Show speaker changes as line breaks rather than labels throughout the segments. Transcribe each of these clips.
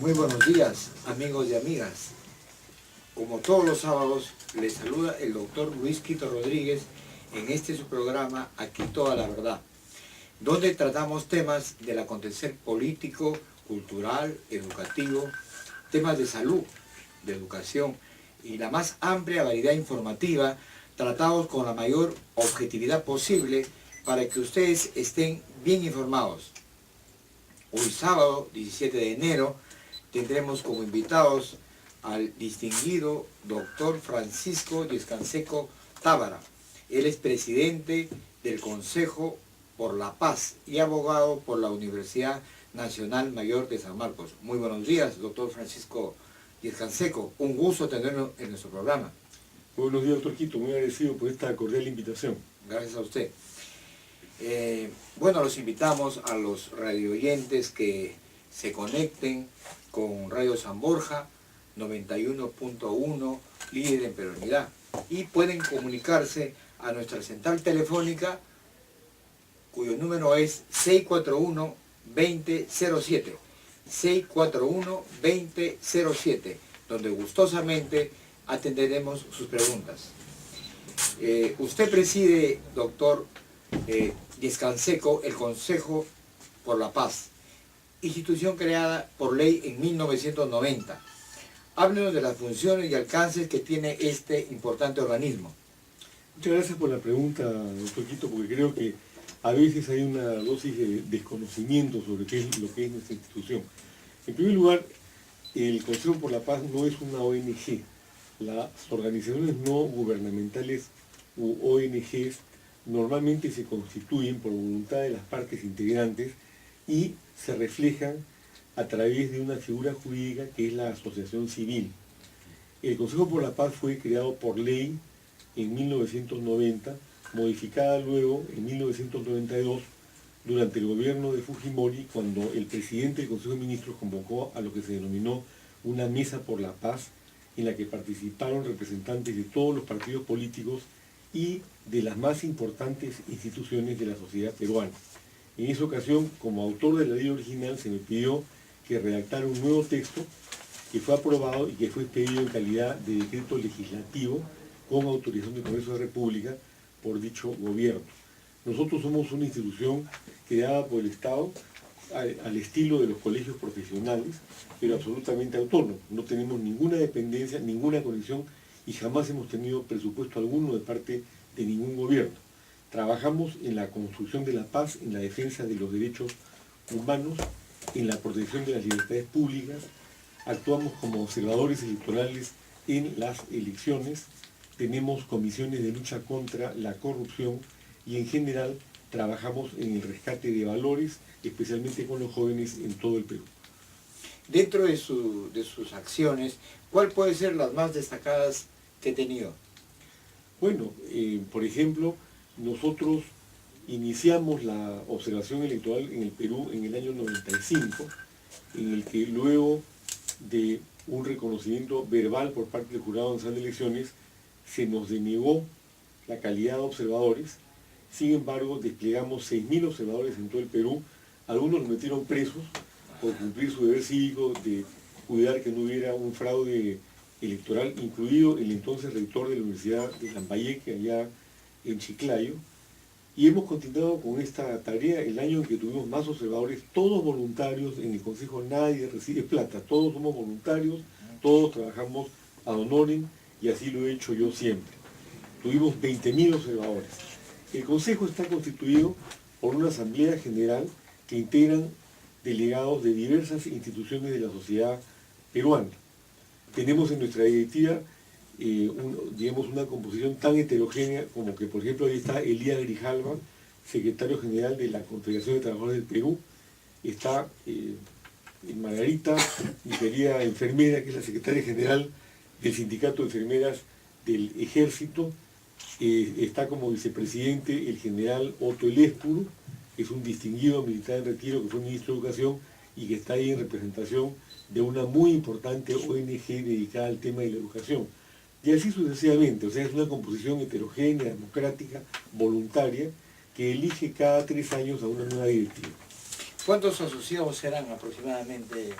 Muy buenos días, amigos y amigas. Como todos los sábados, les saluda el doctor Luis Quito Rodríguez en su programa Aquí Toda la Verdad, donde tratamos temas del acontecer político, cultural, educativo, temas de salud, de educación y la más amplia variedad informativa, tratados con la mayor objetividad posible para que ustedes estén bien informados. Hoy sábado 17 de enero tendremos como invitados al distinguido doctor Francisco Díez Canseco Tábara. Él es presidente del Consejo por la Paz y abogado por la Universidad Nacional Mayor de San Marcos. Muy buenos días, doctor Francisco Díez Canseco. Un gusto tenerlo en nuestro programa.
Buenos días, doctor Quito. Muy agradecido por esta cordial invitación.
Gracias a usted. Bueno, los invitamos a los radioyentes que se conecten con Radio San Borja 91.1, líder en peronidad, y pueden comunicarse a nuestra central telefónica, cuyo número es 641-2007, 641-2007, donde gustosamente atenderemos sus preguntas. Usted preside, doctor Díez Canseco, el Consejo por la Paz, institución creada por ley en 1990. Háblenos de las funciones y alcances que tiene este importante organismo.
Muchas gracias por la pregunta, doctor Quito, porque creo que a veces hay una dosis de desconocimiento sobre qué es lo que es nuestra institución. En primer lugar, el Consejo por la Paz no es una ONG. Las organizaciones no gubernamentales u ONGs normalmente se constituyen por voluntad de las partes integrantes y se reflejan a través de una figura jurídica que es la asociación civil. El Consejo por la Paz fue creado por ley en 1990, modificada luego en 1992 durante el gobierno de Fujimori, cuando el presidente del Consejo de Ministros convocó a lo que se denominó una mesa por la paz, en la que participaron representantes de todos los partidos políticos y de las más importantes instituciones de la sociedad peruana. En esa ocasión, como autor de la ley original, se me pidió que redactara un nuevo texto que fue aprobado y que fue expedido en calidad de decreto legislativo con autorización del Congreso de la República por dicho gobierno. Nosotros somos una institución creada por el Estado al estilo de los colegios profesionales, pero absolutamente autónomo. No tenemos ninguna dependencia, ninguna conexión y jamás hemos tenido presupuesto alguno de parte de ningún gobierno. Trabajamos en la construcción de la paz, en la defensa de los derechos humanos, en la protección de las libertades públicas, actuamos como observadores electorales en las elecciones, tenemos comisiones de lucha contra la corrupción y en general trabajamos en el rescate de valores, especialmente con los jóvenes en todo el Perú.
Dentro de sus acciones, ¿cuál puede ser las más destacadas que he tenido?
Bueno, por ejemplo, nosotros iniciamos la observación electoral en el Perú en el año 95, en el que luego de un reconocimiento verbal por parte del Jurado Nacional de Elecciones, se nos denegó la calidad de observadores. Sin embargo, desplegamos 6.000 observadores en todo el Perú. Algunos nos metieron presos por cumplir su deber cívico de cuidar que no hubiera un fraude electoral, incluido el entonces rector de la Universidad de Lambayeque, allá en Chiclayo. Y hemos continuado con esta tarea el año en que tuvimos más observadores, todos voluntarios. En el Consejo nadie recibe plata, todos somos voluntarios, todos trabajamos ad honorem y así lo he hecho yo siempre. Tuvimos 20.000 observadores. El Consejo está constituido por una Asamblea General que integran delegados de diversas instituciones de la sociedad peruana. Tenemos en nuestra directiva digamos, una composición tan heterogénea como que, por ejemplo, ahí está Elías Grijalva, secretario general de la Confederación de Trabajadores del Perú. Está Margarita, mi querida enfermera, que es la secretaria general del Sindicato de Enfermeras del Ejército. Está como vicepresidente el general Otto Elespuru, que es un distinguido militar en retiro que fue ministro de Educación y que está ahí en representación de una muy importante ONG dedicada al tema de la educación. Y así sucesivamente, o sea, es una composición heterogénea, democrática, voluntaria, que elige cada 3 años a una nueva directiva.
¿Cuántos asociados serán aproximadamente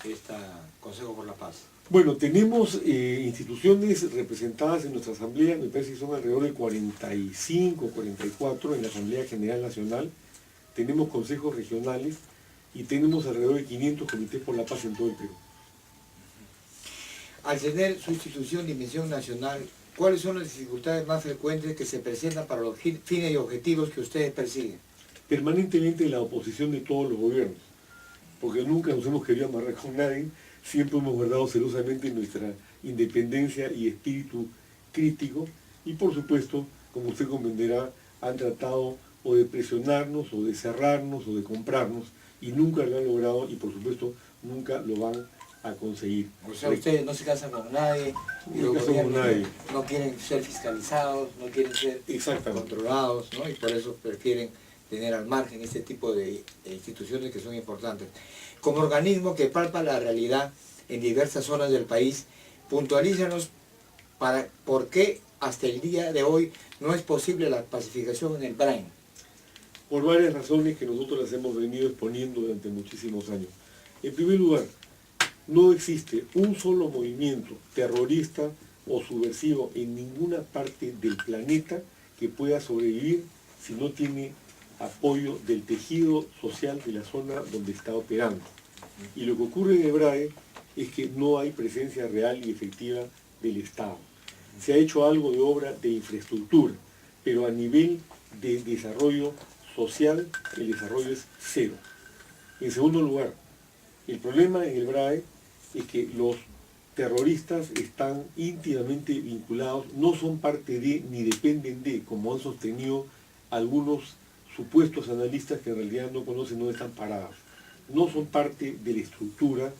este Consejo por la Paz?
Bueno, tenemos instituciones representadas en nuestra asamblea, me parece que son alrededor de 45, 44 en la Asamblea General Nacional. Tenemos consejos regionales y tenemos alrededor de 500 comités por la paz en todo el Perú.
Al tener su institución dimensión nacional, ¿cuáles son las dificultades más frecuentes que se presentan para los fines y objetivos que ustedes persiguen?
Permanentemente la oposición de todos los gobiernos, porque nunca nos hemos querido amarrar con nadie, siempre hemos guardado celosamente nuestra independencia y espíritu crítico, y por supuesto, como usted comprenderá, han tratado o de presionarnos, o de cerrarnos, o de comprarnos, y nunca lo han logrado, y por supuesto, nunca lo van a conseguir.
O sea, ustedes no se casan con nadie, y los gobiernos no quieren ser fiscalizados, no quieren ser controlados, ¿no? Y por eso prefieren tener al margen este tipo de instituciones que son importantes. Como organismo que palpa la realidad en diversas zonas del país, puntualízanos por qué hasta el día de hoy no es posible la pacificación en el Brain.
Por varias razones que nosotros las hemos venido exponiendo durante muchísimos años. En primer lugar, no existe un solo movimiento terrorista o subversivo en ninguna parte del planeta que pueda sobrevivir si no tiene apoyo del tejido social de la zona donde está operando. Y lo que ocurre en el BRAE es que no hay presencia real y efectiva del Estado. Se ha hecho algo de obra de infraestructura, pero a nivel de desarrollo social, el desarrollo es cero. En segundo lugar, el problema en el BRAE es que los terroristas están íntimamente vinculados, no son parte de ni dependen de, como han sostenido algunos supuestos analistas que en realidad no conocen dónde están parados. No son parte de la estructura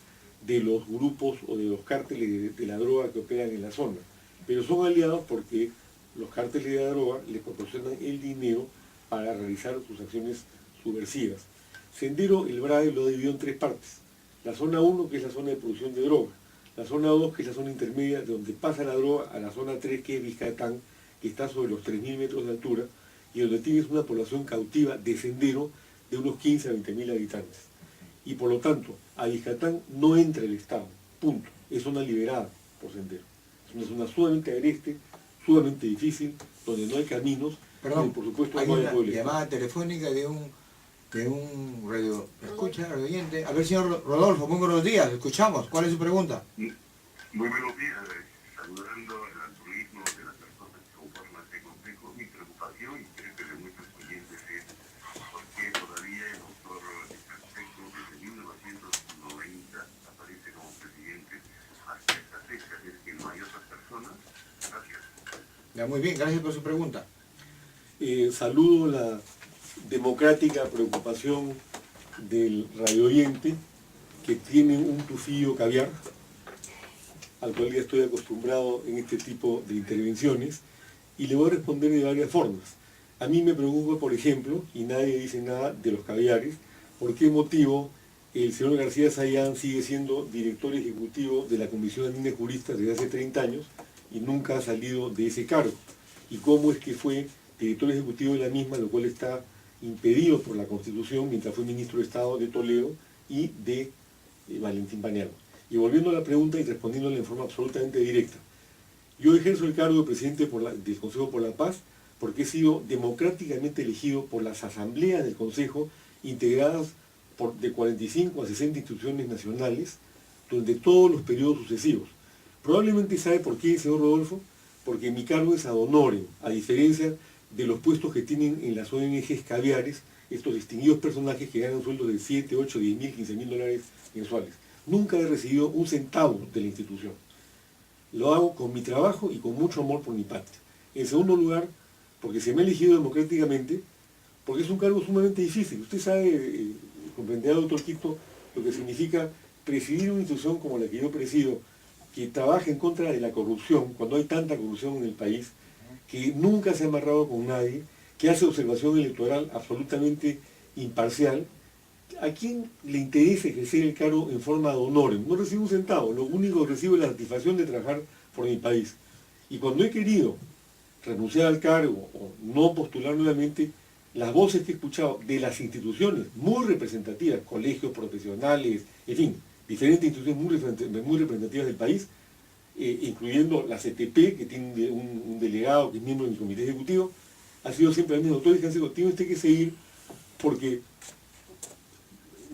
de los grupos o de los cárteles de la droga que operan en la zona, pero son aliados porque los cárteles de la droga les proporcionan el dinero para realizar sus acciones subversivas. Sendero, el BRAE lo dividió en tres partes. La zona 1, que es la zona de producción de droga. La zona 2, que es la zona intermedia, de donde pasa la droga, a la zona 3, que es Vizcatán, que está sobre los 3.000 metros de altura, y donde tienes una población cautiva de Sendero de unos 15 a 20.000 habitantes. Y por lo tanto, a Vizcatán no entra el Estado, punto. Es zona liberada por Sendero. Es una zona sumamente agreste, sumamente difícil, donde no hay caminos,
Perdón,
y por supuesto
hay
no hay
una
apoyo del
llamada
Estado.
telefónica de un radio, escucha, radio oyente. A ver, señor Rodolfo, muy buenos días, escuchamos. ¿Cuál es su pregunta?
Muy buenos días, saludando al turismo de las personas que conforman este consejo. Mi preocupación, y creo que de muchos oyentes, es por qué todavía el doctor Canseco desde 1990 aparece como presidente hasta esta fecha, es que no hay otras personas. Gracias.
Ya, muy bien, gracias por su pregunta.
Saludo la democrática preocupación del radio oyente que tiene un tufillo caviar, al cual ya estoy acostumbrado en este tipo de intervenciones, y le voy a responder de varias formas. A mí me preocupa, por ejemplo, y nadie dice nada de los caviares, por qué motivo el señor García Sayán sigue siendo director ejecutivo de la Comisión Andina de Juristas desde hace 30 años y nunca ha salido de ese cargo, y cómo es que fue director ejecutivo de la misma, lo cual está impedido por la Constitución mientras fue ministro de Estado de Toledo y de Valentín Paniagua. Y volviendo a la pregunta y respondiéndole en forma absolutamente directa, yo ejerzo el cargo de presidente del Consejo por la Paz porque he sido democráticamente elegido por las asambleas del Consejo integradas de 45 a 60 instituciones nacionales durante todos los periodos sucesivos. Probablemente sabe por qué, señor Rodolfo, porque mi cargo es ad honorem, a diferencia de los puestos que tienen en las ONGs caviares, estos distinguidos personajes que ganan sueldos de 7, 8, 10 mil, 15 mil dólares mensuales. Nunca he recibido un centavo de la institución. Lo hago con mi trabajo y con mucho amor por mi patria. En segundo lugar, porque se me ha elegido democráticamente, porque es un cargo sumamente difícil. Usted sabe, comprenderá, doctor Quito, lo que significa presidir una institución como la que yo presido, que trabaja en contra de la corrupción, cuando hay tanta corrupción en el país, que nunca se ha amarrado con nadie, que hace observación electoral absolutamente imparcial. ¿A quién le interesa ejercer el cargo en forma de honor? No recibo un centavo, lo único que recibo es la satisfacción de trabajar por mi país. Y cuando he querido renunciar al cargo o no postular nuevamente, las voces que he escuchado de las instituciones muy representativas, colegios profesionales, en fin, diferentes instituciones muy representativas del país, incluyendo la CTP, que tiene un delegado que es miembro de mi comité ejecutivo, ha sido siempre el mismo: doctor Canseco, tiene usted que seguir porque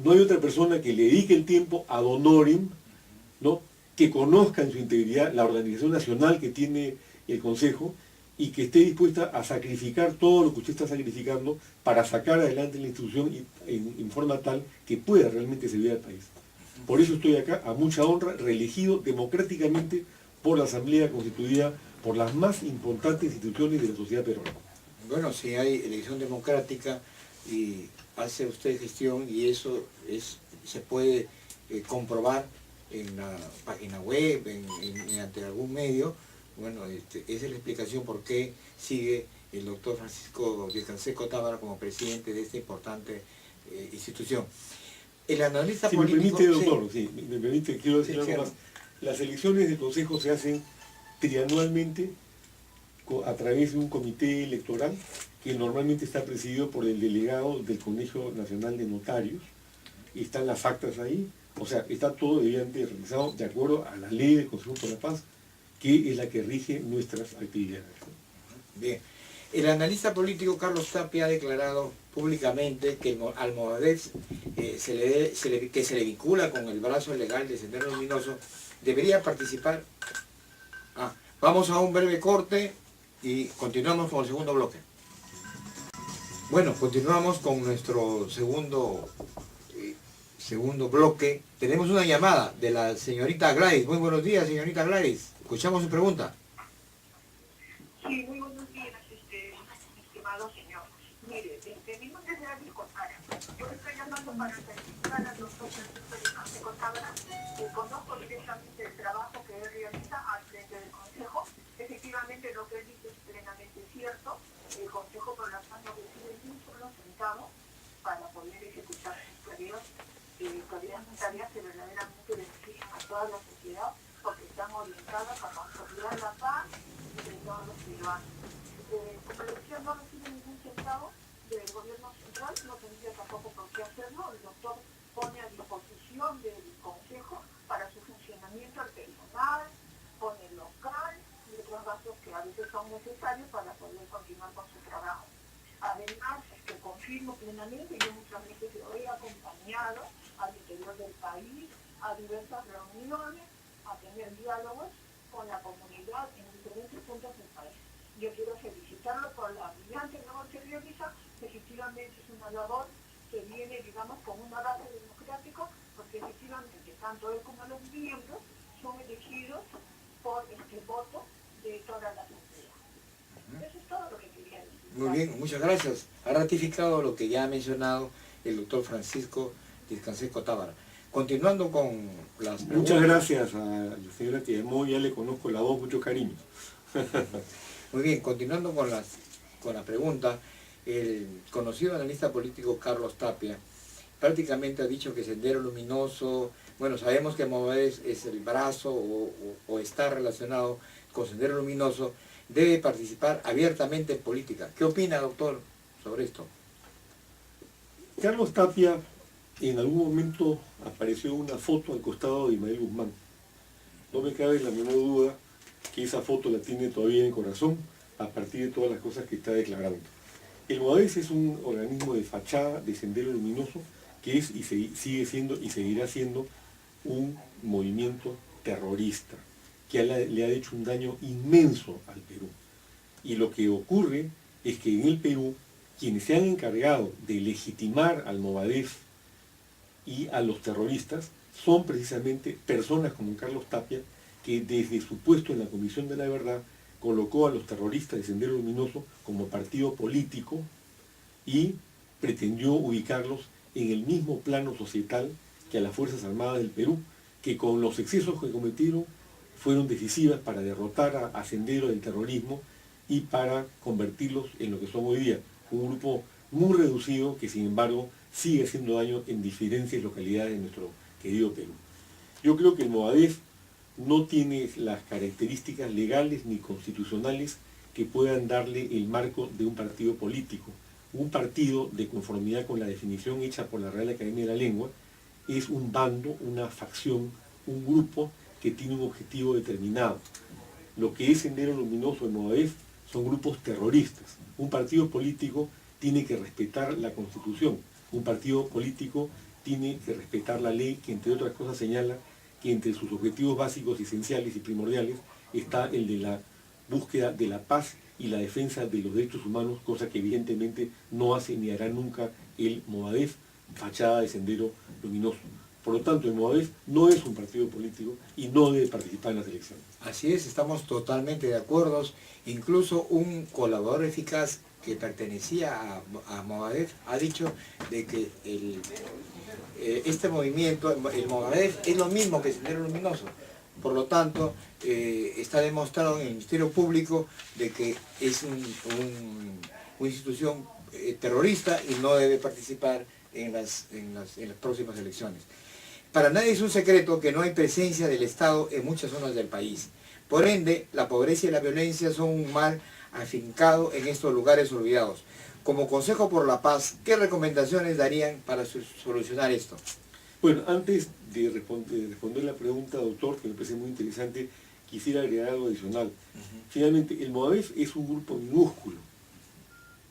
no hay otra persona que le dedique el tiempo ad honorem, ¿no?, que conozca en su integridad la organización nacional que tiene el Consejo y que esté dispuesta a sacrificar todo lo que usted está sacrificando para sacar adelante la institución en forma tal que pueda realmente servir al país. Por eso estoy acá, a mucha honra, reelegido democráticamente por la Asamblea constituida por las más importantes instituciones de la sociedad peruana.
Bueno, si hay elección democrática y hace usted gestión, y eso se puede comprobar en la página web, mediante algún medio, bueno, esa es la explicación por qué sigue el doctor Francisco Díaz Canseco Tábara como presidente de esta importante institución. El analista
si
político...
me permite, doctor, sí, me permite, quiero decir algo más. Las elecciones del Consejo se hacen trianualmente a través de un comité electoral que normalmente está presidido por el delegado del Colegio Nacional de Notarios, y están las actas ahí, o sea, está todo debidamente realizado de acuerdo a la ley del Consejo por la Paz, que es la que rige nuestras actividades.
Bien, el analista político Carlos Tapia ha declarado públicamente que al Movadef que se le vincula con el brazo legal de Sendero Luminoso debería participar. Vamos a un breve corte y continuamos con el segundo bloque. Bueno, continuamos con nuestro segundo bloque. Tenemos una llamada de la señorita Gladys. Muy buenos días, señorita Gladys. Escuchamos su pregunta.
Sí, muy buenos días, estimado señor. Mire, mi nombre es Gladys Contara. Yo estoy llamando para felicitar al doctor Francisco Díaz Canseco Tábara. Conozco directamente el trabajo que él realiza al frente del Consejo. Efectivamente, lo que él dice es plenamente cierto. El Consejo por la Paz no recibe ni un solo centavo para poder ejecutar sus tareas que verdaderamente benefician a toda la sociedad, porque están orientadas a consolidar la paz entre todos los peruanos. Como le decía, no recibe ningún centavo del gobierno central, no tendría tampoco por qué hacerlo. El doctor pone a disposición del Consejo para su funcionamiento al personal, pone el local y otros gastos que a veces son necesarios para poder continuar con su trabajo. Además, confirmo plenamente, yo muchas veces lo he acompañado al interior del país, a diversas reuniones, a tener diálogos con la comunidad en diferentes puntos del país. Yo quiero felicitarlo por la brillante labor que realiza. Efectivamente es una labor que viene, digamos, con una base democrática, porque efectivamente tanto él como los miembros son elegidos por este voto de toda la sociedad. Eso es todo lo que quería decir.
Muy bien, muchas gracias. Ha ratificado lo que ya ha mencionado el doctor Francisco Díaz Canseco Tábara. Continuando con las preguntas.
Muchas gracias a la señora que llamó, ya le conozco la voz, mucho cariño.
Muy bien, continuando con la pregunta, el conocido analista político Carlos Tapia prácticamente ha dicho que Sendero Luminoso, bueno, sabemos que Movadef es el brazo o está relacionado con Sendero Luminoso, debe participar abiertamente en política. ¿Qué opina, doctor, sobre esto?
Carlos Tapia en algún momento apareció una foto al costado de Ismael Guzmán. No me cabe la menor duda que esa foto la tiene todavía en el corazón a partir de todas las cosas que está declarando. El Movadef es un organismo de fachada de Sendero Luminoso que es y sigue siendo y seguirá siendo un movimiento terrorista que le ha hecho un daño inmenso al Perú. Y lo que ocurre es que en el Perú, quienes se han encargado de legitimar al Movadef y a los terroristas son precisamente personas como Carlos Tapia, que desde su puesto en la Comisión de la Verdad colocó a los terroristas de Sendero Luminoso como partido político y pretendió ubicarlos en el mismo plano societal que a las Fuerzas Armadas del Perú, que con los excesos que cometieron fueron decisivas para derrotar a Sendero del terrorismo y para convertirlos en lo que son hoy día, un grupo muy reducido que sin embargo sigue haciendo daño en diferentes localidades de nuestro querido Perú. Yo creo que el Movadef no tiene las características legales ni constitucionales que puedan darle el marco de un partido político. un partido, de conformidad con la definición hecha por la Real Academia de la Lengua, es un bando, una facción, un grupo que tiene un objetivo determinado. Lo que es Sendero Luminoso en Movadef son grupos terroristas. Un partido político tiene que respetar la Constitución. Un partido político tiene que respetar la ley, que entre otras cosas señala que entre sus objetivos básicos, esenciales y primordiales está el de la búsqueda de la paz y la defensa de los derechos humanos, cosa que evidentemente no hace ni hará nunca el Movadef, fachada de Sendero Luminoso. Por lo tanto, el Movadef no es un partido político y no debe participar en las elecciones.
Así es, estamos totalmente de acuerdo. Incluso un colaborador eficaz que pertenecía a Movadef ha dicho de que este movimiento, el Movadef, es lo mismo que Sendero Luminoso. Por lo tanto, está demostrado en el Ministerio Público de que es una institución terrorista y no debe participar en las próximas elecciones. Para nadie es un secreto que no hay presencia del Estado en muchas zonas del país. Por ende, la pobreza y la violencia son un mal afincado en estos lugares olvidados. Como Consejo por la Paz, ¿qué recomendaciones darían para solucionar esto?
Bueno, antes de responder la pregunta, doctor, que me parece muy interesante, quisiera agregar algo adicional. Finalmente, el Movadef es un grupo minúsculo.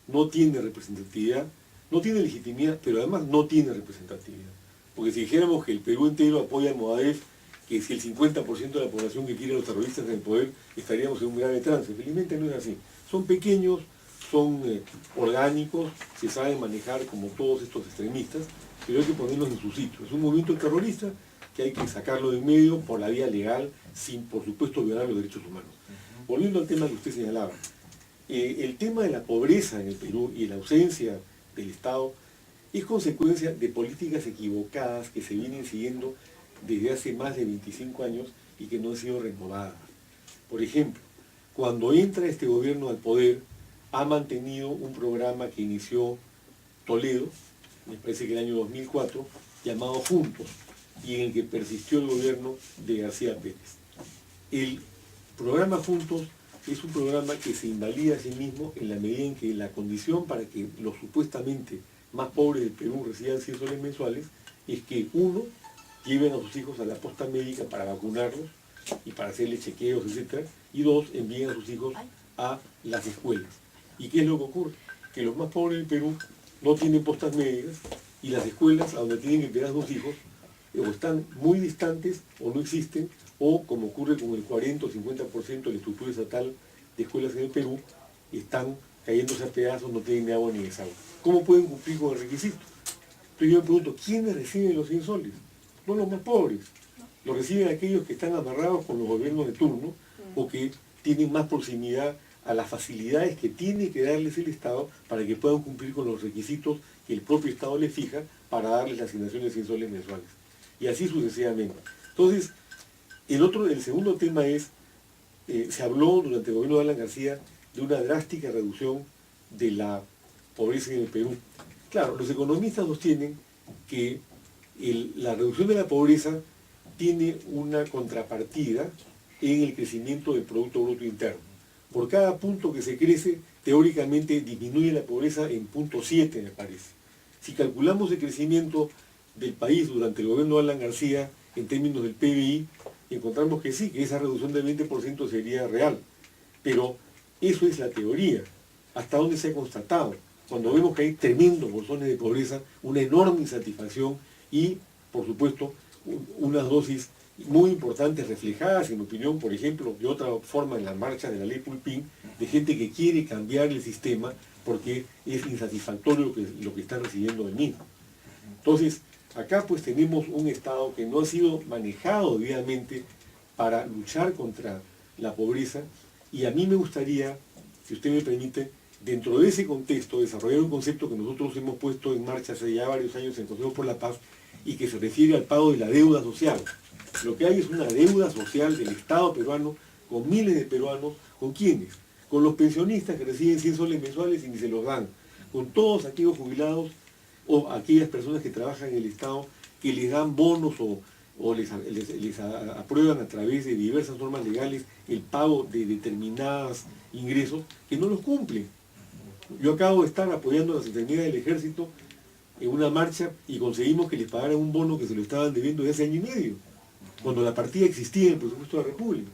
No tiene representatividad, no tiene legitimidad, pero además no tiene representatividad. Porque si dijéramos que el Perú entero apoya al Movadef, que si el 50% de la población que quiere a los terroristas en el poder, estaríamos en un grave trance. Felizmente no es así. Son pequeños, son orgánicos, se saben manejar como todos estos extremistas, pero hay que ponerlos en su sitio. Es un movimiento terrorista que hay que sacarlo de en medio por la vía legal, sin, por supuesto, violar los derechos humanos. Volviendo al tema que usted señalaba, el tema de la pobreza en el Perú y la ausencia del Estado es consecuencia de políticas equivocadas que se vienen siguiendo desde hace más de 25 años y que no han sido renovadas. Por ejemplo, cuando entra este gobierno al poder, ha mantenido un programa que inició Toledo, me parece que el año 2004, llamado Juntos, y en el que persistió el gobierno de García Pérez. El programa Juntos es un programa que se invalida a sí mismo en la medida en que la condición para que los supuestamente más pobres del Perú reciban 100 soles mensuales es que, uno, lleven a sus hijos a la posta médica para vacunarlos y para hacerles chequeos, etc. Y dos, envíen a sus hijos a las escuelas. ¿Y qué es lo que ocurre? Que los más pobres del Perú no tienen postas médicas y las escuelas a donde tienen que enviar a sus hijos o están muy distantes o no existen, o como ocurre con el 40 o 50% de la estructura estatal de escuelas en el Perú, están cayéndose a pedazos, no tienen ni agua ni desagüe. ¿Cómo pueden cumplir con el requisito? Entonces yo me pregunto, ¿quiénes reciben los 100 soles? No los más pobres. Los reciben aquellos que están amarrados con los gobiernos de turno o que tienen más proximidad a las facilidades que tiene que darles el Estado para que puedan cumplir con los requisitos que el propio Estado les fija para darles la asignación de 100 soles mensuales. Y así sucesivamente. Entonces, el segundo tema es, se habló durante el gobierno de Alan García de una drástica reducción de la pobreza en el Perú. Claro, los economistas sostienen que la reducción de la pobreza tiene una contrapartida en el crecimiento del Producto Bruto Interno. Por cada punto que se crece, teóricamente disminuye la pobreza en 0.7, me parece. Si calculamos el crecimiento del país durante el gobierno de Alan García en términos del PBI, encontramos que sí, que esa reducción del 20% sería real. Pero eso es la teoría. ¿Hasta dónde se ha constatado? Cuando vemos que hay tremendos bolsones de pobreza, una enorme insatisfacción y, por supuesto, unas dosis muy importantes reflejadas, en mi opinión, por ejemplo, de otra forma en la marcha de la ley Pulpín, de gente que quiere cambiar el sistema porque es insatisfactorio lo que están recibiendo del mismo. Entonces, acá pues tenemos un Estado que no ha sido manejado debidamente para luchar contra la pobreza, y a mí me gustaría, si usted me permite, dentro de ese contexto, desarrollar un concepto que nosotros hemos puesto en marcha hace ya varios años en el Consejo por la Paz y que se refiere al pago de la deuda social. Lo que hay es una deuda social del Estado peruano con miles de peruanos. ¿Con quiénes? Con los pensionistas que reciben 100 soles mensuales y ni se los dan. Con todos aquellos jubilados o aquellas personas que trabajan en el Estado que les dan bonos o les aprueban a través de diversas normas legales el pago de determinados ingresos que no los cumplen. Yo acabo de estar apoyando a las enfermeras del ejército en una marcha y conseguimos que les pagaran un bono que se lo estaban debiendo desde hace año y medio, cuando la partida existía en el presupuesto de la República.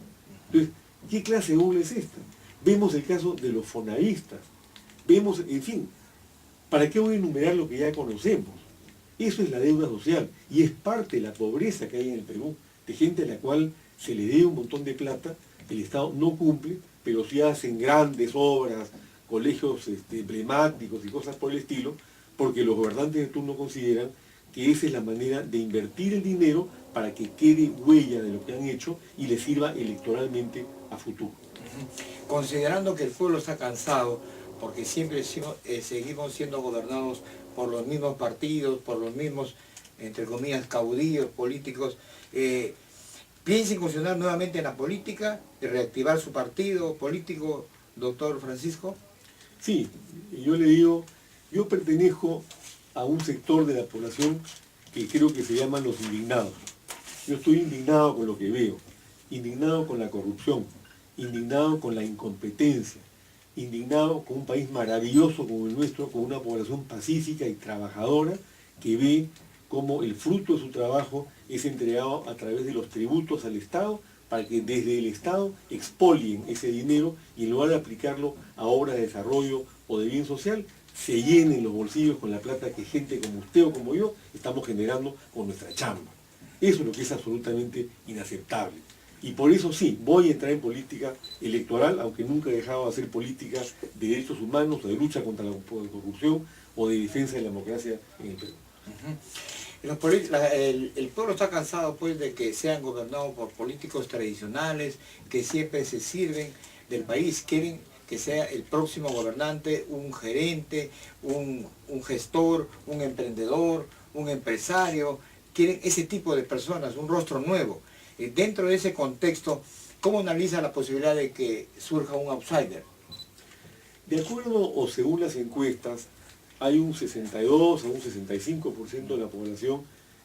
Entonces, ¿qué clase de burla es esta? Vemos el caso de los fonavistas, vemos, en fin, ¿para qué voy a enumerar lo que ya conocemos? Eso es la deuda social y es parte de la pobreza que hay en el Perú, de gente a la cual se le debe un montón de plata, el Estado no cumple, pero sí hacen grandes obras, colegios emblemáticos y cosas por el estilo, porque los gobernantes de turno consideran que esa es la manera de invertir el dinero para que quede huella de lo que han hecho y les sirva electoralmente a futuro.
Considerando que el pueblo está cansado, porque siempre seguimos siendo gobernados por los mismos partidos, por los mismos, entre comillas, caudillos políticos, ¿piensa incursionar nuevamente en la política, de reactivar su partido político, doctor Francisco?
Sí, yo le digo, yo pertenezco a un sector de la población que creo que se llaman los indignados. Yo estoy indignado con lo que veo, indignado con la corrupción, indignado con la incompetencia, indignado con un país maravilloso como el nuestro, con una población pacífica y trabajadora que ve cómo el fruto de su trabajo es entregado a través de los tributos al Estado para que desde el Estado expolien ese dinero y en lugar de aplicarlo a obras de desarrollo o de bien social, se llenen los bolsillos con la plata que gente como usted o como yo estamos generando con nuestra chamba. Eso es lo que es absolutamente inaceptable. Y por eso sí, voy a entrar en política electoral, aunque nunca he dejado de hacer política de derechos humanos, o de lucha contra la corrupción o de defensa de la democracia en el Perú.
El pueblo está cansado pues de que sean gobernados por políticos tradicionales que siempre se sirven del país. Quieren que sea el próximo gobernante un gerente, un gestor, un emprendedor, un empresario. Quieren ese tipo de personas, un rostro nuevo. Dentro de ese contexto, ¿cómo analiza la posibilidad de que surja un outsider?
De acuerdo o según las encuestas, hay un 62 a un 65% de la población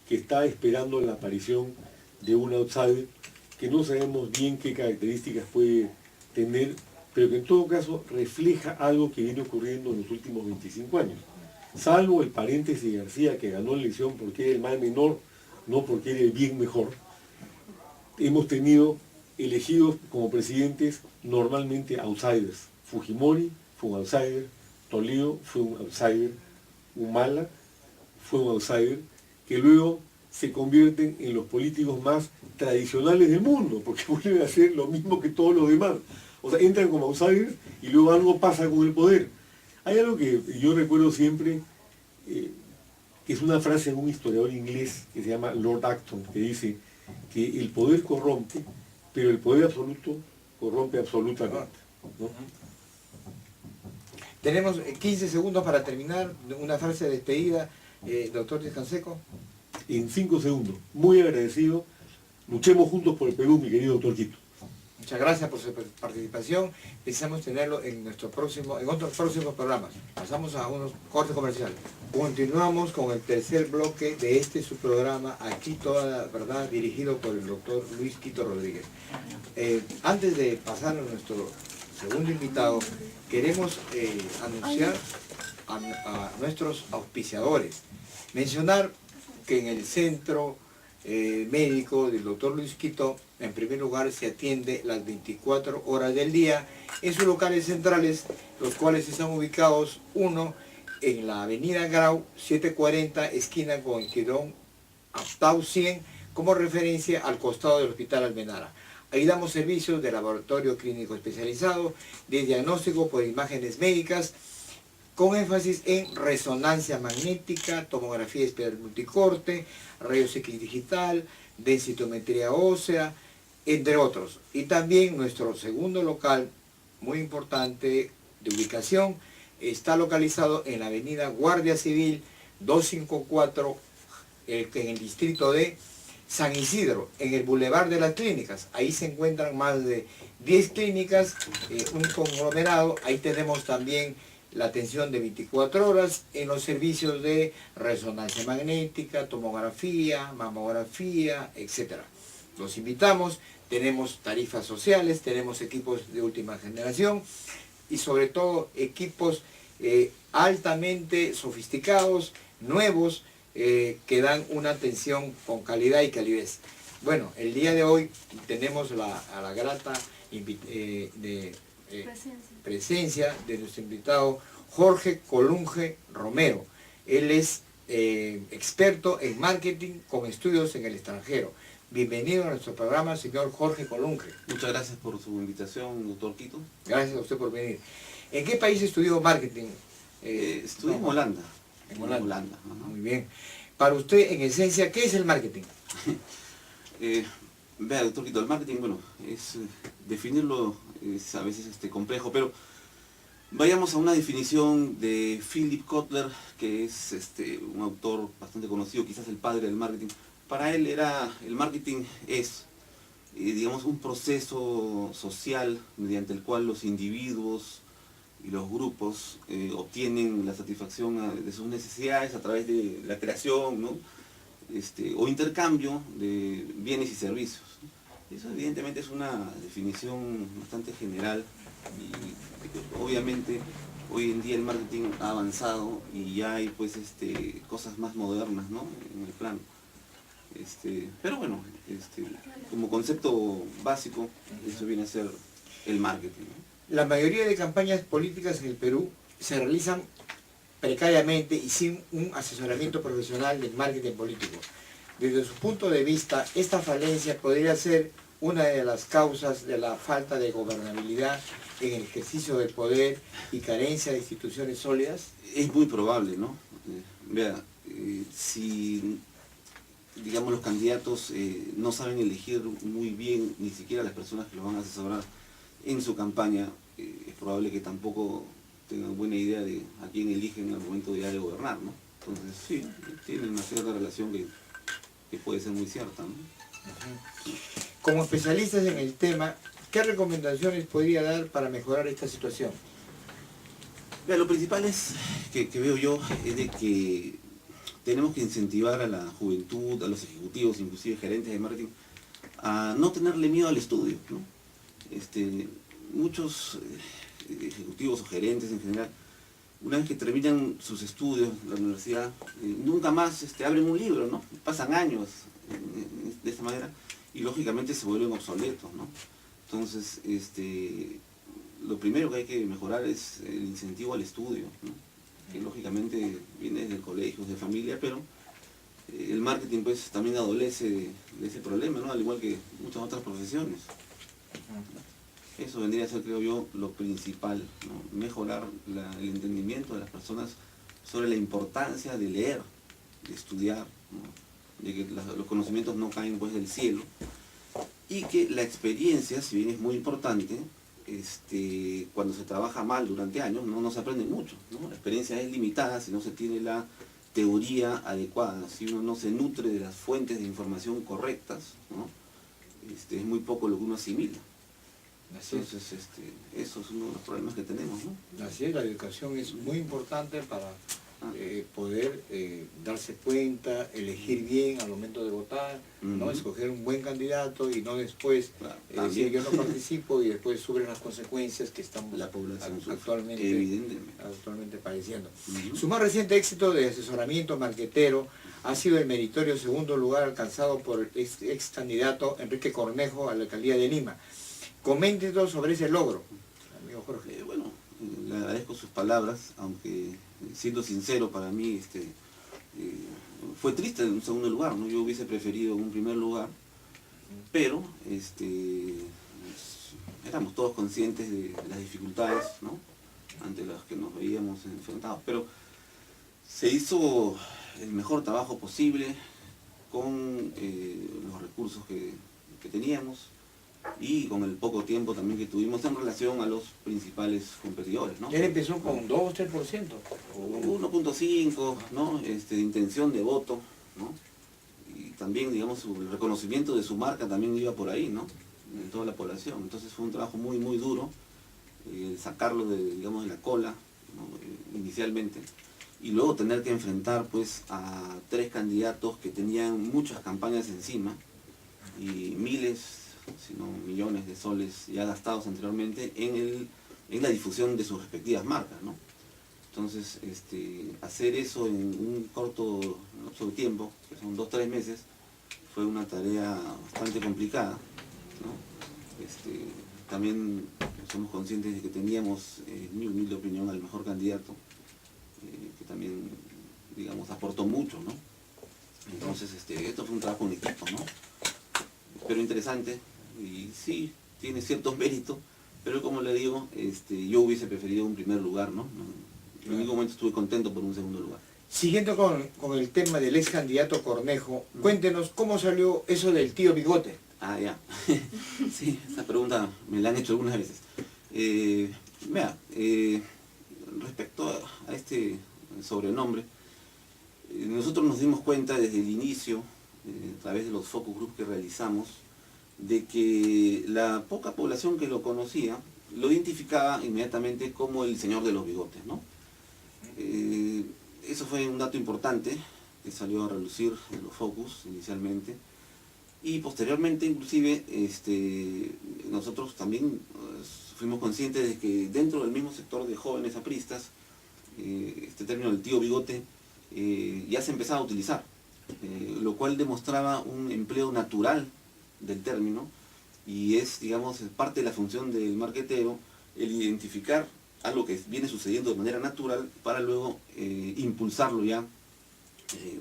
que está esperando la aparición de un outsider que no sabemos bien qué características puede tener, pero que en todo caso refleja algo que viene ocurriendo en los últimos 25 años. Salvo el paréntesis de García que ganó la elección porque era el mal menor, no porque era el bien mejor, hemos tenido elegidos como presidentes normalmente outsiders. Fujimori fue un outsider, Toledo fue un outsider, Humala fue un outsider, que luego se convierten en los políticos más tradicionales del mundo, porque vuelven a hacer lo mismo que todos los demás. O sea, entran como outsiders y luego algo pasa con el poder. Hay algo que yo recuerdo siempre, que es una frase de un historiador inglés que se llama Lord Acton, que dice que el poder corrompe, pero el poder absoluto corrompe absolutamente, ¿no?
Tenemos 15 segundos para terminar, una frase de despedida, doctor Díaz Canseco.
En 5 segundos, muy agradecido, luchemos juntos por el Perú, mi querido doctor Quito.
Muchas gracias por su participación, deseamos tenerlo en otros próximos programas. Pasamos a unos cortes comerciales. Continuamos con el tercer bloque de su programa, Aquí Toda la Verdad, dirigido por el doctor Luis Quito Rodríguez. Antes de pasar a nuestro segundo invitado, queremos anunciar a nuestros auspiciadores. Mencionar que en el centro médico del doctor Luis Quito, en primer lugar, se atiende las 24 horas del día en sus locales centrales, los cuales están ubicados, uno en la avenida Grau 740, esquina con Quirón Aptau 100, como referencia al costado del Hospital Almenara. Ahí damos servicios de laboratorio clínico especializado, de diagnóstico por imágenes médicas, con énfasis en resonancia magnética, tomografía espectral multicorte, rayos X digital, densitometría ósea, entre otros. Y también nuestro segundo local, muy importante de ubicación, está localizado en la avenida Guardia Civil 254, en el distrito de San Isidro, en el Boulevard de las Clínicas. Ahí se encuentran más de 10 clínicas, un conglomerado. Ahí tenemos también la atención de 24 horas en los servicios de resonancia magnética, tomografía, mamografía, etc. Los invitamos, tenemos tarifas sociales, tenemos equipos de última generación y sobre todo equipos altamente sofisticados, nuevos, que dan una atención con calidad y calidez. Bueno, el día de hoy tenemos a la grata presencia de nuestro invitado Jorge Colunge Romero. Él es experto en marketing con estudios en el extranjero. Bienvenido a nuestro programa, señor Jorge Colunge.
Muchas gracias por su invitación, doctor Quito.
Gracias a usted por venir. ¿En qué país estudió marketing?
Estudié en Holanda.
En Holanda.
Ajá.
Muy bien. Para usted, en esencia, ¿qué es el marketing?
Vea, doctor Quito, el marketing, bueno, es definirlo es a veces complejo, pero vayamos a una definición de Philip Kotler, que es un autor bastante conocido, quizás el padre del marketing. Para él el marketing es, digamos, un proceso social mediante el cual los individuos y los grupos obtienen la satisfacción de sus necesidades a través de la creación, ¿no? O intercambio de bienes y servicios. Eso evidentemente es una definición bastante general y obviamente hoy en día el marketing ha avanzado y ya hay pues cosas más modernas, ¿no? En el plano. Pero bueno, como concepto básico, eso viene a ser el marketing, ¿no?
La mayoría de campañas políticas en el Perú se realizan precariamente y sin un asesoramiento profesional del marketing político. Desde su punto de vista, esta falencia podría ser una de las causas de la falta de gobernabilidad en el ejercicio del poder y carencia de instituciones sólidas.
Es muy probable, ¿no? Vea, si digamos los candidatos no saben elegir muy bien ni siquiera las personas que los van a asesorar en su campaña, es probable que tampoco tengan buena idea de a quién eligen al momento de gobernar, ¿no? Entonces sí, tienen una cierta relación que puede ser muy cierta, ¿no?
Como especialistas en el tema, ¿qué recomendaciones podría dar para mejorar esta situación?
Mira, lo principal es que veo yo es de que tenemos que incentivar a la juventud, a los ejecutivos, inclusive gerentes de marketing, a no tenerle miedo al estudio, ¿no? Muchos ejecutivos o gerentes en general, una vez que terminan sus estudios en la universidad, nunca más abren un libro, ¿no? Pasan años de esta manera y lógicamente se vuelven obsoletos, ¿no? Entonces, lo primero que hay que mejorar es el incentivo al estudio, ¿no? Que lógicamente viene desde el colegio, de familia, pero el marketing pues también adolece de ese problema, ¿no? Al igual que muchas otras profesiones. Eso vendría a ser, creo yo, lo principal, ¿no? Mejorar el entendimiento de las personas sobre la importancia de leer, de estudiar, ¿no? De que los conocimientos no caen pues del cielo y que la experiencia, si bien es muy importante, cuando se trabaja mal durante años no se aprende mucho, ¿no? La experiencia es limitada si no se tiene la teoría adecuada, si uno no se nutre de las fuentes de información correctas, ¿no? Es muy poco lo que uno asimila. Entonces, eso es uno de los problemas que tenemos, ¿no?
Así es, la educación es muy importante para poder darse cuenta, elegir bien al momento de votar, ¿no? Escoger un buen candidato y no después decir yo no participo y después sufren las consecuencias que estamos
la población
actualmente padeciendo. Su más reciente éxito de asesoramiento marquetero ha sido el meritorio segundo lugar alcanzado por el ex candidato Enrique Cornejo a la alcaldía de Lima. Coméntenos sobre ese logro, amigo Jorge.
Bueno, le agradezco sus palabras, aunque siendo sincero, para mí fue triste en un segundo lugar, ¿no? Yo hubiese preferido un primer lugar, pero éramos todos conscientes de las dificultades, ¿no? Ante las que nos veíamos enfrentados, pero se hizo el mejor trabajo posible con los recursos que teníamos y con el poco tiempo también que tuvimos en relación a los principales competidores, ¿no?
Él empezó con 2 o 3%.
1.5, ¿no? De intención de voto, ¿no? Y también, digamos, el reconocimiento de su marca también iba por ahí, ¿no? En toda la población. Entonces fue un trabajo muy, muy duro, sacarlo de la cola, ¿no? Inicialmente, y luego tener que enfrentar, pues, a 3 candidatos que tenían muchas campañas encima y miles, sino millones de soles ya gastados anteriormente en la difusión de sus respectivas marcas, ¿no? Entonces, hacer eso en un corto lapso de tiempo, que son 2 o 3 meses, fue una tarea bastante complicada, ¿no? También somos conscientes de que teníamos, en mi humilde opinión, al mejor candidato, que también, digamos, aportó mucho, ¿no? Entonces, esto fue un trabajo en equipo, ¿no? Pero interesante, y sí, tiene ciertos méritos, pero como le digo, yo hubiese preferido un primer lugar, ¿no? En ningún momento estuve contento por un segundo lugar.
Siguiendo con el tema del ex candidato Cornejo, cuéntenos cómo salió eso del tío Bigote.
Ah, ya. Sí, esa pregunta me la han hecho algunas veces. Vea, respecto a este sobrenombre, nosotros nos dimos cuenta desde el inicio, a través de los focus groups que realizamos, de que la poca población que lo conocía lo identificaba inmediatamente como el señor de los bigotes, ¿no? Eso fue un dato importante que salió a relucir en los focus inicialmente, y posteriormente inclusive nosotros también fuimos conscientes de que dentro del mismo sector de jóvenes apristas este término del tío bigote ya se empezaba a utilizar, lo cual demostraba un empleo natural del término, y es, digamos, parte de la función del marketero el identificar algo que viene sucediendo de manera natural para luego impulsarlo ya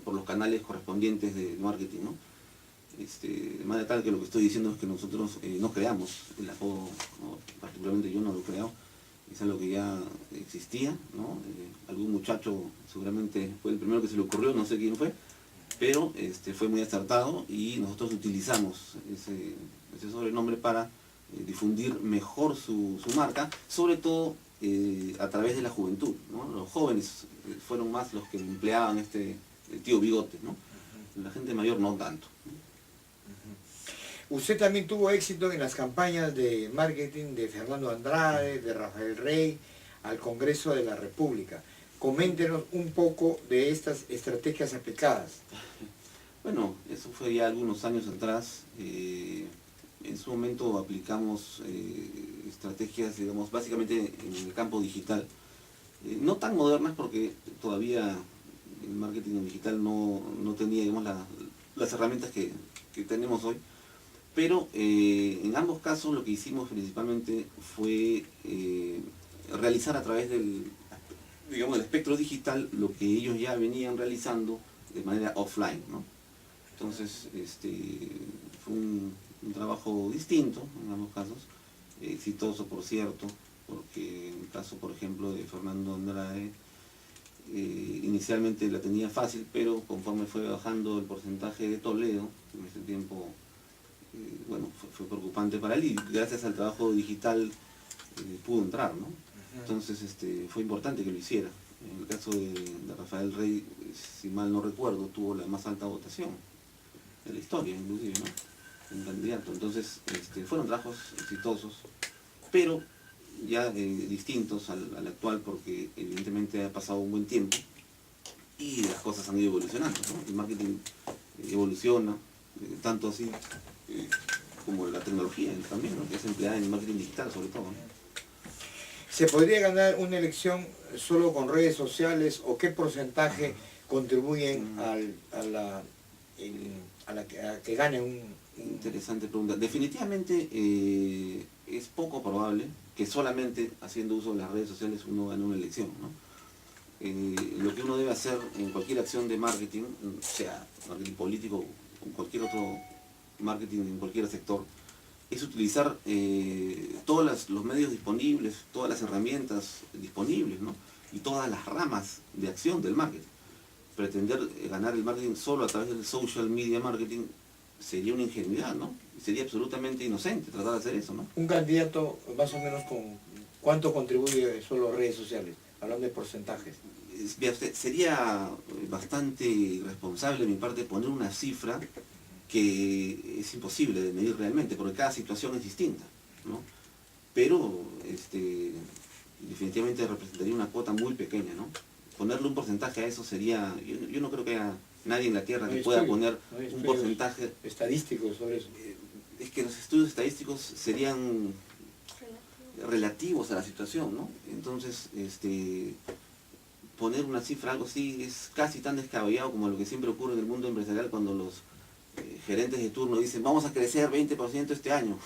por los canales correspondientes de marketing, ¿no? De manera tal que lo que estoy diciendo es que nosotros no creamos el apodo, ¿no? Particularmente yo no lo he creado, es algo que ya existía, ¿no? Algún muchacho seguramente fue el primero que se le ocurrió, no sé quién fue, pero fue muy acertado, y nosotros utilizamos ese sobrenombre para difundir mejor su marca, sobre todo a través de la juventud, ¿no? Los jóvenes fueron más los que empleaban el tío bigote, ¿no? La gente mayor no tanto.
Usted también tuvo éxito en las campañas de marketing de Fernando Andrade, de Rafael Rey, al Congreso de la República. Coméntenos un poco de estas estrategias aplicadas.
Bueno, eso fue ya algunos años atrás. En su momento aplicamos estrategias, digamos, básicamente en el campo digital. No tan modernas, porque todavía el marketing digital no tenía, digamos, las herramientas que tenemos hoy. Pero en ambos casos lo que hicimos principalmente fue realizar a través del espectro digital lo que ellos ya venían realizando de manera offline, ¿no? Entonces, fue un trabajo distinto en ambos casos, exitoso por cierto, porque en el caso, por ejemplo, de Fernando Andrade, inicialmente la tenía fácil, pero conforme fue bajando el porcentaje de Toledo, en ese tiempo, bueno, fue preocupante para él, y gracias al trabajo digital pudo entrar, ¿no? Entonces fue importante que lo hiciera. En el caso de Rafael Rey, si mal no recuerdo, tuvo la más alta votación de la historia, inclusive, ¿no? Un candidato. Entonces fueron trabajos exitosos, pero ya distintos al actual, porque evidentemente ha pasado un buen tiempo y las cosas han ido evolucionando, ¿no? El marketing evoluciona, tanto así como la tecnología también, ¿no? Que es empleada en el marketing digital sobre todo, ¿no?
¿Se podría ganar una elección solo con redes sociales, o qué porcentaje contribuyen a que gane un...
Interesante pregunta. Definitivamente es poco probable que solamente haciendo uso de las redes sociales uno gane una elección, ¿no? Lo que uno debe hacer en cualquier acción de marketing, sea marketing político o cualquier otro marketing en cualquier sector, es utilizar todos los medios disponibles, todas las herramientas disponibles, ¿no? Y todas las ramas de acción del marketing. Pretender ganar el marketing solo a través del social media marketing sería una ingenuidad, ¿no? Sería absolutamente inocente tratar de hacer eso, ¿no?
Un candidato más o menos con cuánto contribuye solo redes sociales, hablando de porcentajes.
Sería bastante irresponsable de mi parte poner una cifra que es imposible de medir realmente, porque cada situación es distinta, ¿no? Pero definitivamente representaría una cuota muy pequeña, ¿no? Ponerle un porcentaje a eso sería... Yo no creo que haya nadie en la Tierra que pueda poner un porcentaje
estadístico sobre eso.
Es que los estudios estadísticos serían relativos a la situación, ¿no? Entonces, poner una cifra, algo así, es casi tan descabellado como lo que siempre ocurre en el mundo empresarial cuando los gerentes de turno dicen vamos a crecer 20% este año.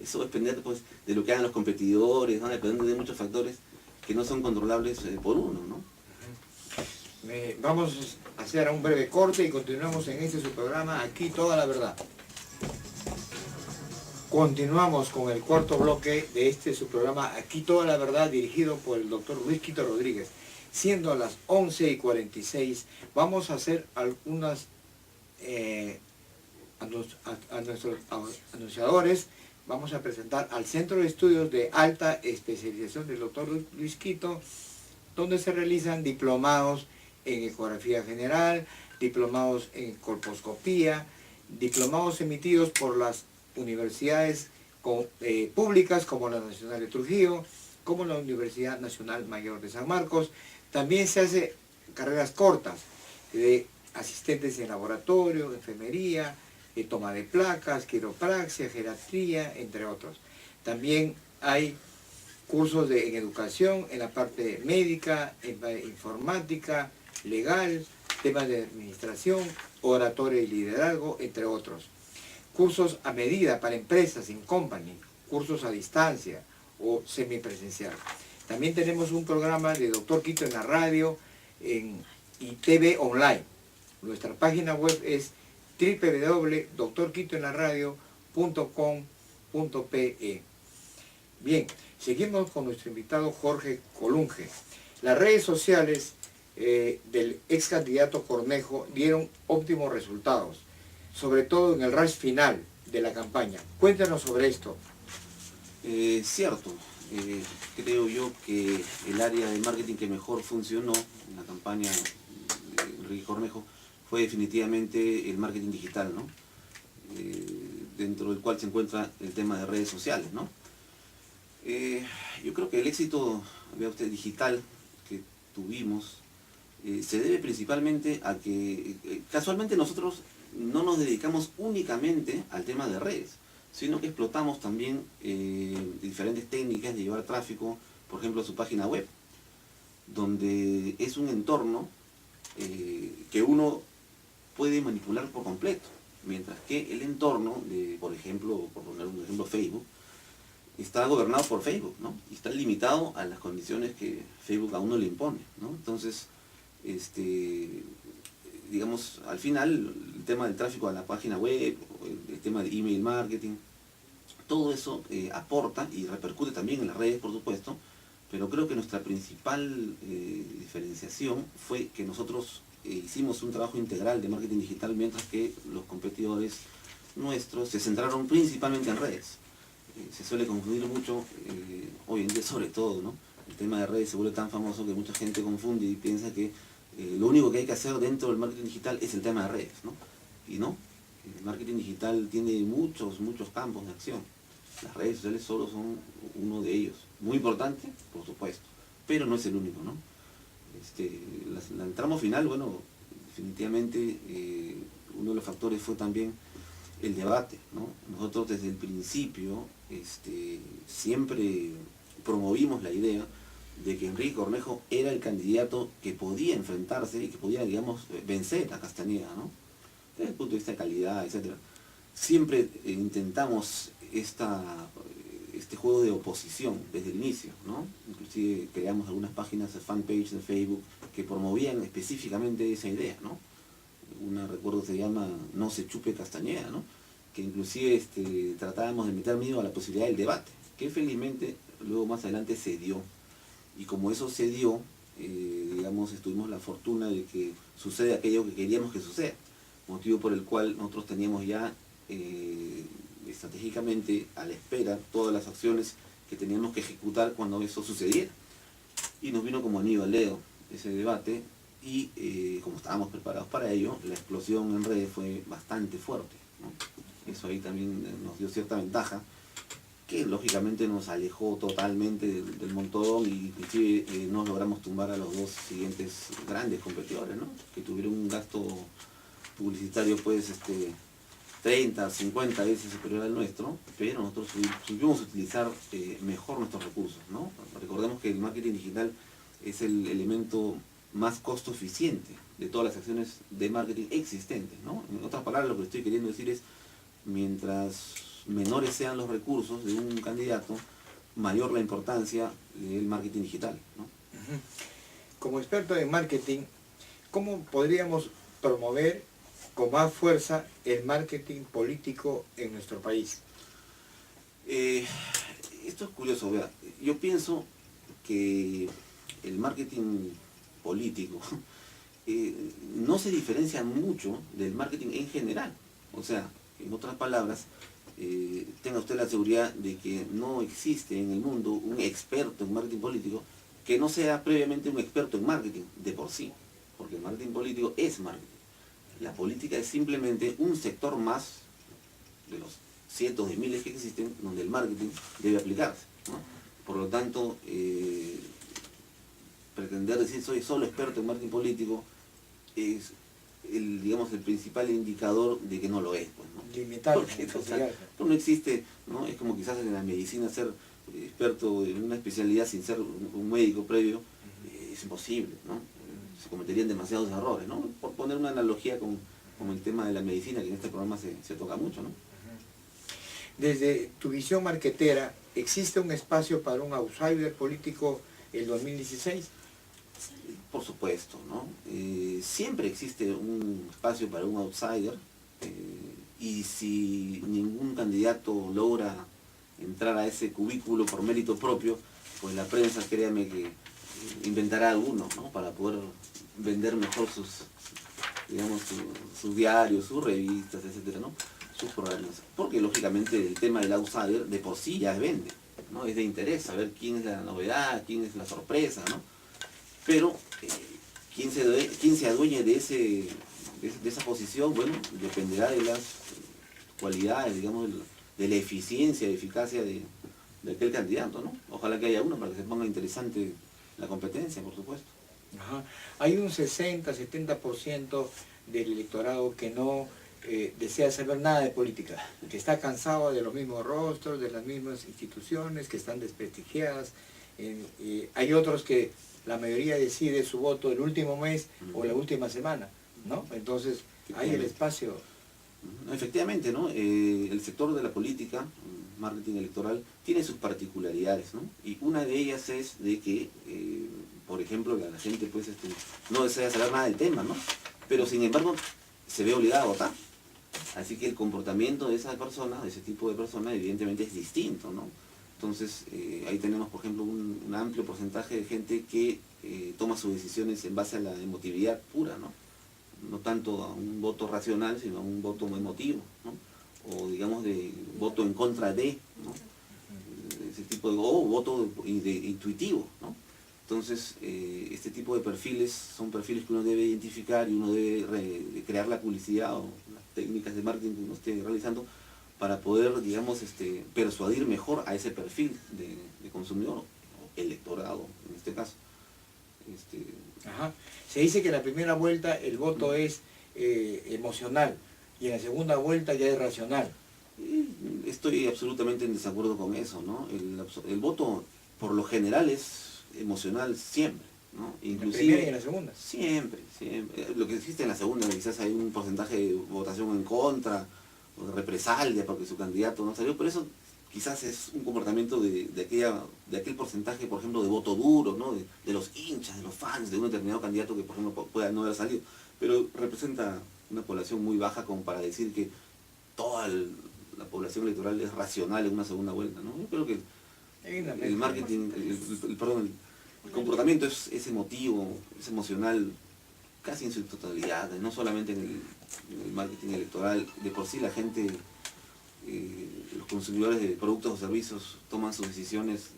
Eso va a depender pues, de lo que hagan los competidores, ¿no? Depende de muchos factores que no son controlables por uno, ¿no?
Vamos a hacer un breve corte y continuamos en este su programa, Aquí Toda la Verdad. Continuamos con el cuarto bloque de este su programa, Aquí Toda la Verdad, dirigido por el doctor Luis Quito Rodríguez. Siendo las 11:46, vamos a hacer algunas a nuestros anunciadores. Vamos a presentar al Centro de Estudios de Alta Especialización del doctor Luis Quito, donde se realizan diplomados en ecografía general, diplomados en colposcopía, diplomados emitidos por las universidades públicas como la Nacional de Trujillo, como la Universidad Nacional Mayor de San Marcos. También se hace carreras cortas de asistentes en laboratorio, enfermería, toma de placas, quiropraxia, geriatría, entre otros. También hay cursos en educación, en la parte médica, en informática, legal, temas de administración, oratoria y liderazgo, entre otros. Cursos a medida para empresas in company, cursos a distancia o semipresencial. También tenemos un programa de Doctor Quito en la radio y TV online. Nuestra página web es www.doctorquitoenlaradio.com.pe. Bien, seguimos con nuestro invitado Jorge Colunge. Las redes sociales del ex candidato Cornejo dieron óptimos resultados, sobre todo en el rush final de la campaña. Cuéntanos sobre esto.
Cierto, creo yo que el área de marketing que mejor funcionó en la campaña de Enrique Cornejo fue definitivamente el marketing digital, ¿no? Dentro del cual se encuentra el tema de redes sociales, ¿no? Yo creo que el éxito, vea usted, digital que tuvimos se debe principalmente a que casualmente nosotros no nos dedicamos únicamente al tema de redes, sino que explotamos también diferentes técnicas de llevar tráfico, por ejemplo su página web, donde es un entorno que uno puede manipular por completo, mientras que el entorno de, por ejemplo, por poner un ejemplo, Facebook, está gobernado por Facebook, ¿no? Y está limitado a las condiciones que Facebook a uno le impone, ¿no? Entonces, digamos, al final, el tema del tráfico a la página web, el tema de email marketing, todo eso aporta y repercute también en las redes, por supuesto, pero creo que nuestra principal diferenciación fue que nosotros hicimos un trabajo integral de marketing digital, mientras que los competidores nuestros se centraron principalmente en redes. Se suele confundir mucho, hoy en día sobre todo, ¿no? El tema de redes se vuelve tan famoso que mucha gente confunde y piensa que lo único que hay que hacer dentro del marketing digital es el tema de redes, ¿no? Y no, el marketing digital tiene muchos campos de acción. Las redes sociales solo son uno de ellos. Muy importante, por supuesto, pero no es el único, ¿no? El tramo final, bueno, definitivamente uno de los factores fue también el debate, ¿no? Nosotros desde el principio siempre promovimos la idea de que Enrique Cornejo era el candidato que podía enfrentarse y que podía, digamos, vencer a Castañeda, ¿no? Desde el punto de vista de calidad, etc. Siempre intentamos este juego de oposición desde el inicio, ¿no? Inclusive creamos algunas páginas de fanpage de Facebook que promovían específicamente esa idea, ¿no? Una, recuerdo, se llama No se chupe Castañeda, ¿no? Que inclusive tratábamos de meter miedo a la posibilidad del debate, que felizmente luego más adelante se dio. Y como eso se dio, digamos, tuvimos la fortuna de que sucede aquello que queríamos que suceda, motivo por el cual nosotros teníamos ya estratégicamente a la espera todas las acciones que teníamos que ejecutar cuando eso sucediera. Y nos vino como anillo al dedo ese debate y como estábamos preparados para ello, la explosión en redes fue bastante fuerte, ¿no? Eso ahí también nos dio cierta ventaja, que lógicamente nos alejó totalmente del montón y inclusive no logramos tumbar a los dos siguientes grandes competidores, ¿no? Que tuvieron un gasto publicitario pues 30, 50 veces superior al nuestro, pero nosotros supimos utilizar mejor nuestros recursos, ¿no? Recordemos que el marketing digital es el elemento más costo eficiente de todas las acciones de marketing existentes, ¿no? En otras palabras, lo que estoy queriendo decir es, mientras menores sean los recursos de un candidato, mayor la importancia del marketing digital, ¿no?
Como experto en marketing, ¿cómo podríamos promover con más fuerza el marketing político en nuestro país?
Esto es curioso, vea. Yo pienso que el marketing político no se diferencia mucho del marketing en general. O sea, en otras palabras, tenga usted la seguridad de que no existe en el mundo un experto en marketing político que no sea previamente un experto en marketing de por sí, porque el marketing político es marketing. La política es simplemente un sector más de los cientos de miles que existen donde el marketing debe aplicarse, ¿no? Por lo tanto, pretender decir soy solo experto en marketing político es digamos, el principal indicador de que no lo es, pues, ¿no?
Limitado.
Porque no existe, ¿no? Es como quizás en la medicina ser experto en una especialidad sin ser un médico previo, es imposible, ¿no? Se cometerían demasiados errores, ¿no? Por poner una analogía con el tema de la medicina, que en este programa se toca mucho, ¿no?
Desde tu visión marketera, ¿existe un espacio para un outsider político el 2016?
Por supuesto, ¿no? Siempre existe un espacio para un outsider, y si ningún candidato logra entrar a ese cubículo por mérito propio, pues la prensa, créame que inventará alguno, ¿no? Para poder vender mejor sus diarios, sus revistas, etcétera, ¿no? Sus programas. Porque lógicamente el tema del outsider de por sí ya vende, ¿no? Es de interés saber quién es la novedad, quién es la sorpresa, ¿no? Pero quién se adueñe de esa posición, bueno, dependerá de las cualidades, digamos, de la eficiencia y eficacia de aquel candidato, ¿no? Ojalá que haya uno para que se ponga interesante la competencia, por supuesto.
Ajá. Hay un 60-70% del electorado que no desea saber nada de política, que está cansado de los mismos rostros, de las mismas instituciones que están desprestigiadas. Hay otros que la mayoría decide su voto el último mes o la última semana, ¿no? Entonces hay el espacio.
Efectivamente, ¿no? El sector de la política, marketing electoral, tiene sus particularidades, ¿no? Y una de ellas es de que, por ejemplo, la gente pues no desea saber nada del tema, ¿no? Pero sin embargo se ve obligada a votar. Así que el comportamiento de esa persona, de ese tipo de persona, evidentemente es distinto, ¿no? Entonces, ahí tenemos, por ejemplo, un amplio porcentaje de gente que toma sus decisiones en base a la emotividad pura, ¿no? No tanto a un voto racional, sino a un voto emotivo, ¿no? O digamos de voto en contra de, ¿no? Ese tipo de, o voto intuitivo, ¿no? Entonces, este tipo de perfiles son perfiles que uno debe identificar y uno debe crear la publicidad o las técnicas de marketing que uno esté realizando para poder, digamos, persuadir mejor a ese perfil de consumidor, o electorado en este caso.
Ajá. Se dice que en la primera vuelta el voto es emocional y en la segunda vuelta ya es racional.
Estoy absolutamente en desacuerdo con eso, ¿no? El voto por lo general es emocional siempre, ¿no? Inclusive,
¿En la primera y en la segunda?
Siempre. Lo que existe en la segunda, quizás hay un porcentaje de votación en contra, o de represalia porque su candidato no salió, pero eso quizás es un comportamiento de aquel porcentaje, por ejemplo, de voto duro, ¿no? De los hinchas, de los fans de un determinado candidato que, por ejemplo, pueda no haber salido, pero representa una población muy baja como para decir que toda la población electoral es racional en una segunda vuelta, ¿no? Yo creo que el marketing, el comportamiento es emotivo, es emocional, casi en su totalidad, no solamente en el marketing electoral. De por sí la gente, los consumidores de productos o servicios toman sus decisiones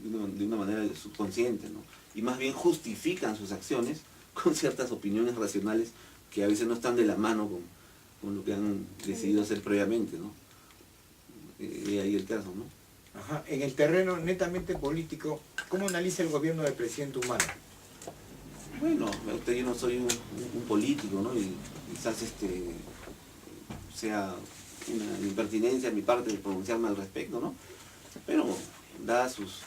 de una manera subconsciente, ¿no? Y más bien justifican sus acciones con ciertas opiniones racionales que a veces no están de la mano con lo que han decidido hacer previamente, ¿no? Y ahí el caso, ¿no?
Ajá. En el terreno netamente político, ¿cómo analiza el gobierno del presidente Humala?
Bueno, yo no soy un político, ¿no? Y quizás sea una impertinencia de mi parte de pronunciarme al respecto, ¿no? Pero dadas sus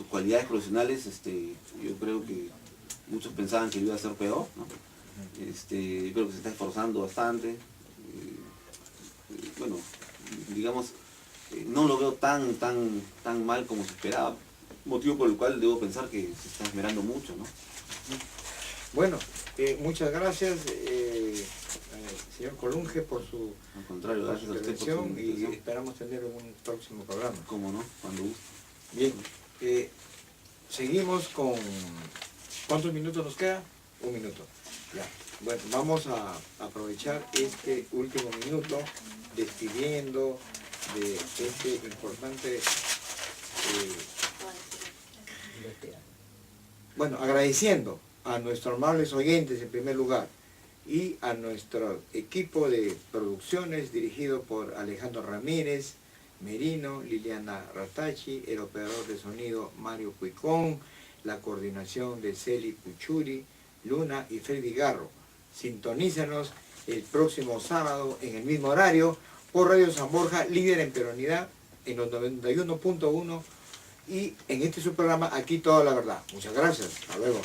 cualidades profesionales, yo creo que muchos pensaban que lo iba a ser peor, ¿no? Creo que se está esforzando bastante. Bueno, digamos, no lo veo tan mal como se esperaba, motivo por el cual debo pensar que se está esmerando mucho, ¿no?
Bueno, muchas gracias, señor Colunge, por su,
Al contrario,
por
gracias
su
a usted por su
intervención y
invitación.
esperamos tener un próximo programa.
¿Cómo no? Cuando guste.
Bien, seguimos con... ¿Cuántos minutos nos queda? Un minuto. Ya. Bueno, vamos a aprovechar este último minuto despidiendo de este importante... bueno, agradeciendo a nuestros amables oyentes en primer lugar y a nuestro equipo de producciones dirigido por Alejandro Ramírez, Merino, Liliana Ratachi, el operador de sonido Mario Cuicón, la coordinación de Celi Puchuri, Luna y Freddy Garro. Sintonízanos el próximo sábado en el mismo horario por Radio San Borja, líder en peronidad en los 91.1 y en este su programa Aquí Toda la Verdad. Muchas gracias. Hasta luego.